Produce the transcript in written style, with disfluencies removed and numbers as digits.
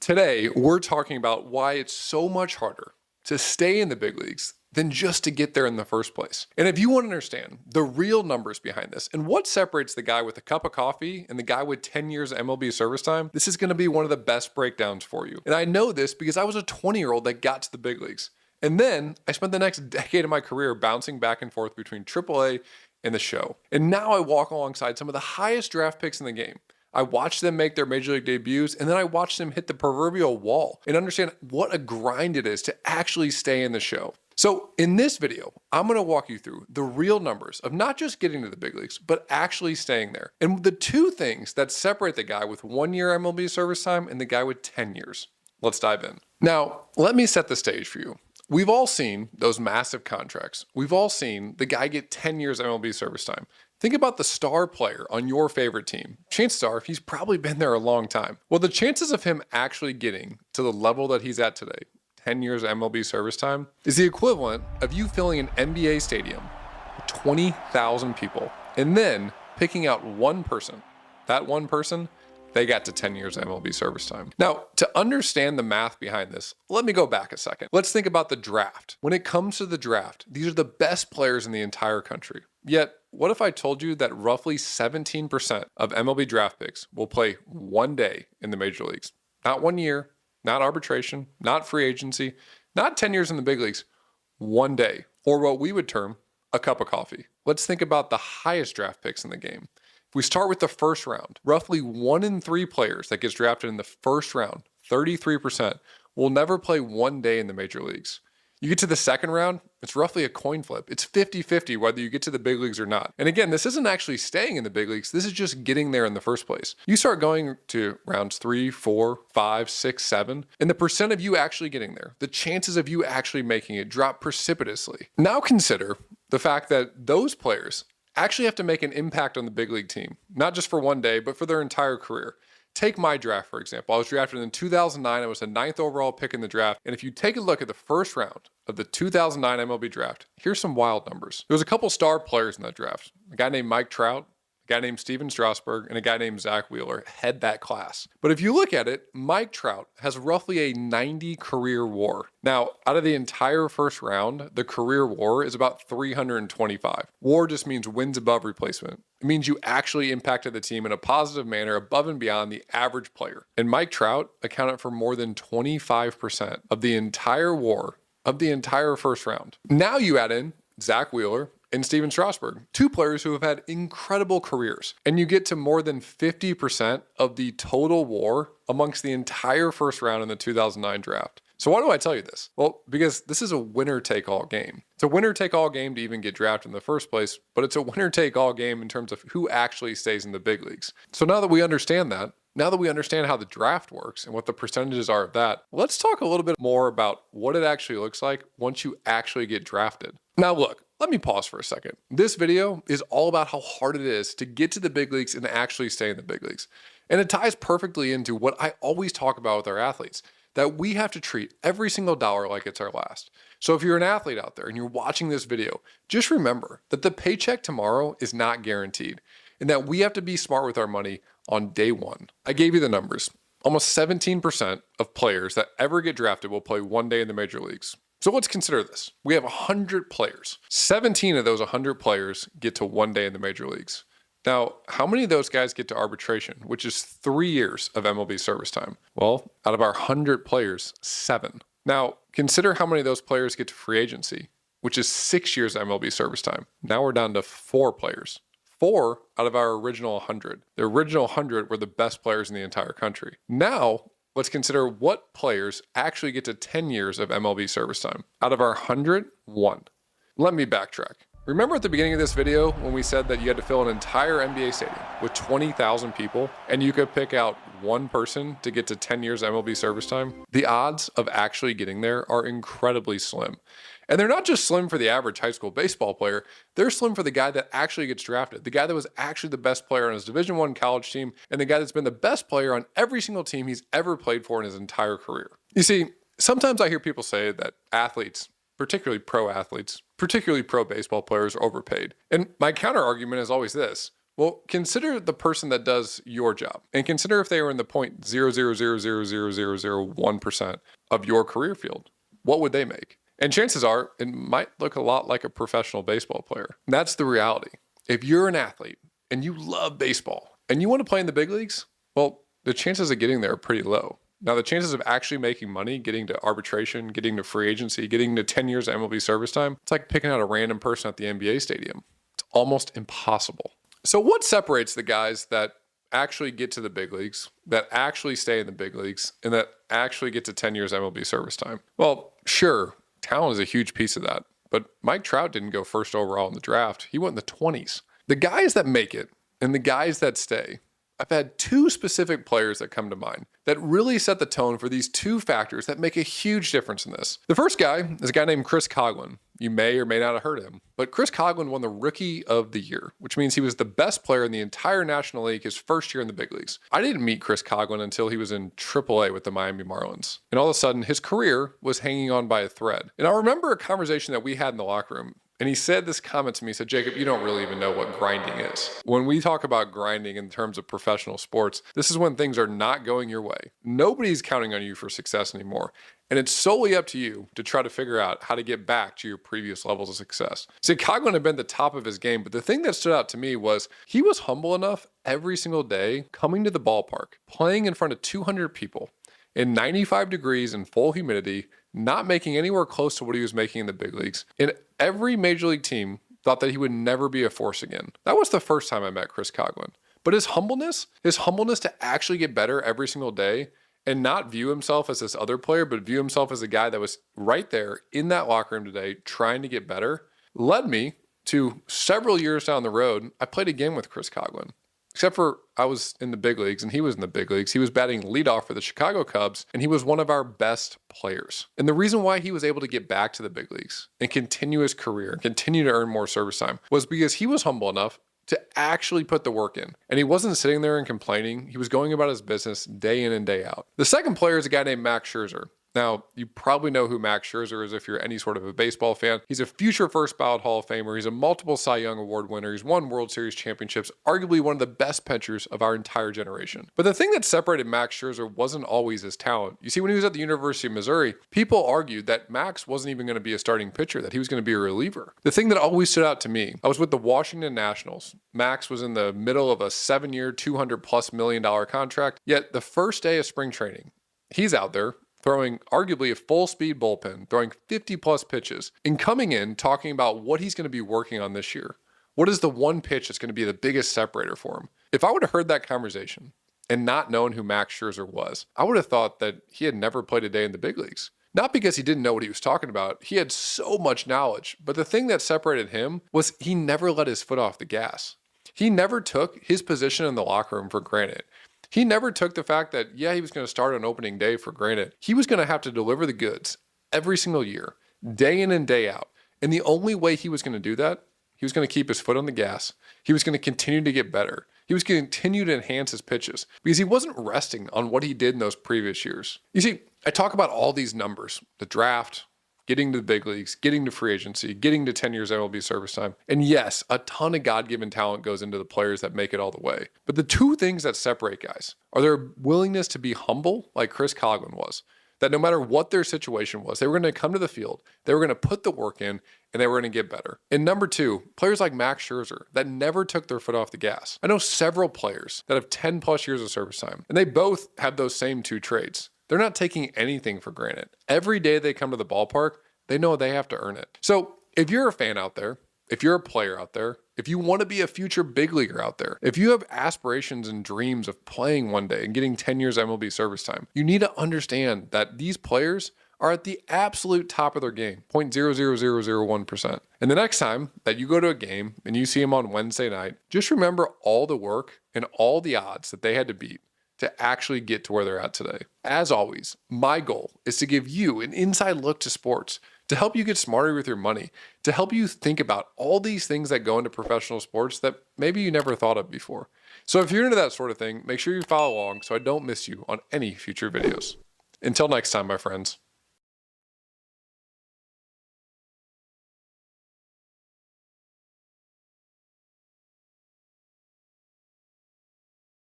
Today, we're talking about why it's so much harder to stay in the big leagues than just to get there in the first place. And if you want to understand the real numbers behind this and what separates the guy with a cup of coffee and the guy with 10 years of MLB service time, this is going to be one of the best breakdowns for you. And I know this because I was a 20-year-old that got to the big leagues. And then I spent the next decade of my career bouncing back and forth between AAA and the show. And now I walk alongside some of the highest draft picks in the game. I watch them make their major league debuts, and then I watch them hit the proverbial wall and understand what a grind it is to actually stay in the show. So in this video, I'm going to walk you through the real numbers of not just getting to the big leagues, but actually staying there. And the two things that separate the guy with 1 year MLB service time and the guy with 10 years. Let's dive in. Now, let me set the stage for you. We've all seen those massive contracts. We've all seen the guy get 10 years MLB service time. Think about the star player on your favorite team. Chances are he's probably been there a long time. Well, the chances of him actually getting to the level that he's at today, 10 years MLB service time, is the equivalent of you filling an NBA stadium with 20,000 people and then picking out one person. That one person, they got to 10 years MLB service time. Now, to understand the math behind this, let me go back a second. Let's think about the draft. When it comes to the draft, these are the best players in the entire country. Yet, what if I told you that roughly 17% of MLB draft picks will play 1 day in the major leagues? Not 1 year, not arbitration, not free agency, not 10 years in the big leagues, 1 day, or what we would term a cup of coffee. Let's think about the highest draft picks in the game. If we start with the first round, roughly 1 in 3 players that gets drafted in the first round, 33%, will never play 1 day in the major leagues. You get to the second round, it's roughly a coin flip. It's 50-50 whether you get to the big leagues or not. And again, this isn't actually staying in the big leagues. This is just getting there in the first place. You start going to rounds 3, 4, 5, 6, 7, and the percent of you actually getting there, the chances of you actually making it drop precipitously. Now consider the fact that those players actually have to make an impact on the big league team, not just for 1 day, but for their entire career. Take my draft, for example. I was drafted in 2009. I was the 9th overall pick in the draft. And if you take a look at the first round of the 2009 MLB draft, here's some wild numbers. There was a couple star players in that draft. A guy named Mike Trout, a guy named Strasburg, and a guy named Zach Wheeler head that class. But if you look at it, Mike Trout has roughly a 90 career WAR. Now, out of the entire first round, the career WAR is about 325. WAR just means wins above replacement. It means you actually impacted the team in a positive manner above and beyond the average player. And Mike Trout accounted for more than 25% of the entire WAR of the entire first round. Now you add in Zach Wheeler and Steven Strasburg, 2 players who have had incredible careers, and you get to more than 50% of the total WAR amongst the entire first round in the 2009 draft. So why do I tell you this? Well, because this is a winner-take-all game. It's a winner-take-all game to even get drafted in the first place, but it's a winner-take-all game in terms of who actually stays in the big leagues. So now that we understand that, now that we understand how the draft works and what the percentages are of that, let's talk a little bit more about what it actually looks like once you actually get drafted. Now look, let me pause for a second. This video is all about how hard it is to get to the big leagues and actually stay in the big leagues. And it ties perfectly into what I always talk about with our athletes, that we have to treat every single dollar like it's our last. So if you're an athlete out there and you're watching this video, just remember that the paycheck tomorrow is not guaranteed and that we have to be smart with our money on day one. I gave you the numbers. Almost 17% of players that ever get drafted will play 1 day in the major leagues. So let's consider this. We have 100 players. 17 of those 100 players get to 1 day in the major leagues. Now, how many of those guys get to arbitration, which is 3 years of MLB service time? Well, out of our 100 players, 7. Now, consider how many of those players get to free agency, which is 6 years of MLB service time. Now we're down to 4 players. 4 out of our original 100. The original 100 were the best players in the entire country. Now, let's consider what players actually get to 10 years of MLB service time. Out of our 100, 1. Let me backtrack. Remember at the beginning of this video when we said that you had to fill an entire NBA stadium with 20,000 people and you could pick out one person to get to 10 years MLB service time? The odds of actually getting there are incredibly slim. And they're not just slim for the average high school baseball player, they're slim for the guy that actually gets drafted, the guy that was actually the best player on his Division I college team, and the guy that's been the best player on every single team he's ever played for in his entire career. You see, sometimes I hear people say that athletes, particularly pro athletes, particularly pro baseball players, are overpaid. And my counter argument is always this: Well, consider the person that does your job and consider if they were in the 0.000000001% of your career field. What would they make? And chances are it might look a lot like a professional baseball player. And that's the reality. If you're an athlete and you love baseball and you want to play in the big leagues, well, the chances of getting there are pretty low. Now, the chances of actually making money, getting to arbitration, getting to free agency, getting to 10 years of MLB service time, it's like picking out a random person at the NBA stadium. It's almost impossible. So what separates the guys that actually get to the big leagues, that actually stay in the big leagues, and that actually get to 10 years MLB service time? Well, sure, talent is a huge piece of that, but Mike Trout didn't go first overall in the draft. He went in the 20s. The guys that make it and the guys that stay, I've had two specific players that come to mind that really set the tone for these two factors that make a huge difference in this. The first guy is a guy named Chris Coghlan. You may or may not have heard of him, but Chris Coghlan won the Rookie of the Year, which means he was the best player in the entire National League his first year in the big leagues. I didn't meet Chris Coghlan until he was in AAA with the Miami Marlins. And all of a sudden, his career was hanging on by a thread. And I remember a conversation that we had in the locker room. And he said this comment to me, he said, Jacob, you don't really even know what grinding is. When we talk about grinding in terms of professional sports, this is when things are not going your way. Nobody's counting on you for success anymore. And it's solely up to you to try to figure out how to get back to your previous levels of success. See, Coghlan had been at the top of his game, but the thing that stood out to me was he was humble enough every single day coming to the ballpark, playing in front of 200 people in 95 degrees and full humidity, not making anywhere close to what he was making in the big leagues. And every major league team thought that he would never be a force again. That was the first time I met Chris Coghlan. But his humbleness to actually get better every single day and not view himself as this other player, but view himself as a guy that was right there in that locker room today trying to get better, led me to several years down the road. I played a game with Chris Coghlan. Except for I was in the big leagues and he was in the big leagues. He was batting leadoff for the Chicago Cubs and he was one of our best players. And the reason why he was able to get back to the big leagues and continue his career and continue to earn more service time was because he was humble enough to actually put the work in. And he wasn't sitting there and complaining. He was going about his business day in and day out. The second player is a guy named Max Scherzer. Now, you probably know who Max Scherzer is if you're any sort of a baseball fan. He's a future first ballot Hall of Famer. He's a multiple Cy Young Award winner. He's won World Series championships, arguably one of the best pitchers of our entire generation. But the thing that separated Max Scherzer wasn't always his talent. You see, when he was at the University of Missouri, people argued that Max wasn't even going to be a starting pitcher, that he was going to be a reliever. The thing that always stood out to me, I was with the Washington Nationals. Max was in the middle of a 7-year, $200+ million contract. Yet the first day of spring training, he's out there throwing arguably a full-speed bullpen, throwing 50+ pitches, and coming in talking about what he's going to be working on this year. What is the one pitch that's going to be the biggest separator for him? If I would have heard that conversation and not known who Max Scherzer was, I would have thought that he had never played a day in the big leagues. Not because he didn't know what he was talking about. He had so much knowledge, but the thing that separated him was he never let his foot off the gas. He never took his position in the locker room for granted. He never took the fact that, yeah, he was going to start on opening day for granted. He was going to have to deliver the goods every single year, day in and day out. And the only way he was going to do that, he was going to keep his foot on the gas. He was going to continue to get better. He was going to continue to enhance his pitches because he wasn't resting on what he did in those previous years. You see, I talk about all these numbers, the draft, getting to the big leagues, getting to free agency, getting to 10 years MLB service time. And yes, a ton of God-given talent goes into the players that make it all the way. But the two things that separate guys are their willingness to be humble, like Chris Coghlan was, that no matter what their situation was, they were going to come to the field, they were going to put the work in, and they were going to get better. And number two, players like Max Scherzer that never took their foot off the gas. I know several players that have 10+ years of service time, and they both have those same two traits. They're not taking anything for granted. Every day they come to the ballpark, they know they have to earn it. So if you're a fan out there, if you're a player out there, if you want to be a future big leaguer out there, if you have aspirations and dreams of playing one day and getting 10 years MLB service time, you need to understand that these players are at the absolute top of their game, 0.00001%. And the next time that you go to a game and you see them on Wednesday night, just remember all the work and all the odds that they had to beat to actually get to where they're at today. As always, my goal is to give you an inside look to sports, to help you get smarter with your money, to help you think about all these things that go into professional sports that maybe you never thought of before. So if you're into that sort of thing, make sure you follow along so I don't miss you on any future videos. Until next time, my friends.